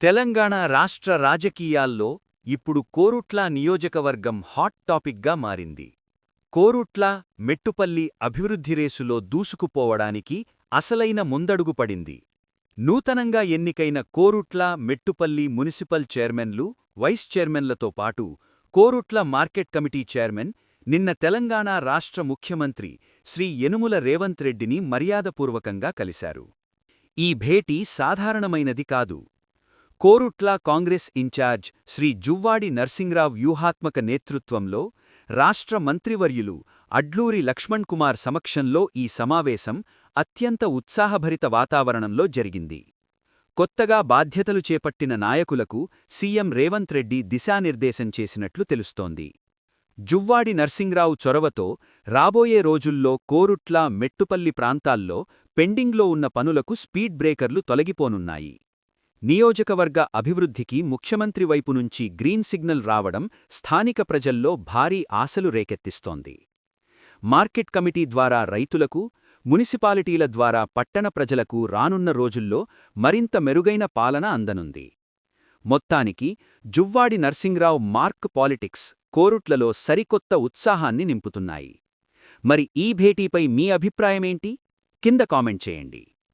తెలంగాణ రాష్ట్ర రాజకీయాల్లో ఇప్పుడు కోరుట్ల నియోజకవర్గం హాట్ టాపిక్గా మారింది. కోరుట్ల, మెట్టుపల్లి అభివృద్ధి రేసులో దూసుకుపోవడానికి అసలైన ముందడుగు పడింది. నూతనంగా ఎన్నికైన కోరుట్ల, మెట్టుపల్లి మున్సిపల్ చైర్మన్లు, వైస్ చైర్మన్లతో పాటు కోరుట్ల మార్కెట్ కమిటీ చైర్మన్ నిన్న తెలంగాణ రాష్ట్ర ముఖ్యమంత్రి శ్రీ యనుమల రేవంత్ రెడ్డిని మర్యాదపూర్వకంగా కలిశారు. ఈ భేటీ సాధారణమైనది కాదు. కోరుట్ల కాంగ్రెస్ ఇన్ఛార్జ్ శ్రీ జువ్వాడి నర్సింగ్రావ్ వ్యూహాత్మక నేతృత్వంలో రాష్ట్ర మంత్రివర్యులు అడ్లూరి లక్ష్మణ్ కుమార్ సమక్షంలో ఈ సమావేశం అత్యంత ఉత్సాహభరిత వాతావరణంలో జరిగింది. కొత్తగా బాధ్యతలు చేపట్టిన నాయకులకు సీఎం రేవంత్ రెడ్డి దిశానిర్దేశం చేసినట్లు తెలుస్తోంది. జువ్వాడి నర్సింగ్రావు చొరవతో రాబోయే రోజుల్లో కోరుట్ల, మెట్టుపల్లి ప్రాంతాల్లో పెండింగ్లో ఉన్న పనులకు స్పీడ్ బ్రేకర్లు తొలగిపోనున్నాయి. నియోజకవర్గ అభివృద్ధికి ముఖ్యమంత్రి వైపు నుంచి గ్రీన్ సిగ్నల్ రావడం స్థానిక ప్రజల్లో భారీ ఆశలు రేకెత్తిస్తోంది. మార్కెట్ కమిటీ ద్వారా రైతులకు, మునిసిపాలిటీల ద్వారా పట్టణ ప్రజలకు రానున్న రోజుల్లో మరింత మెరుగైన పాలన అందనుంది. మొత్తానికి జువ్వాడి నర్సింగ్రావ్ మార్క్ పాలిటిక్స్ కోరుట్లలో సరికొత్త ఉత్సాహాన్ని నింపుతున్నాయి. మరి ఈ భేటీపై మీ అభిప్రాయమేంటి? కింద కామెంట్ చేయండి.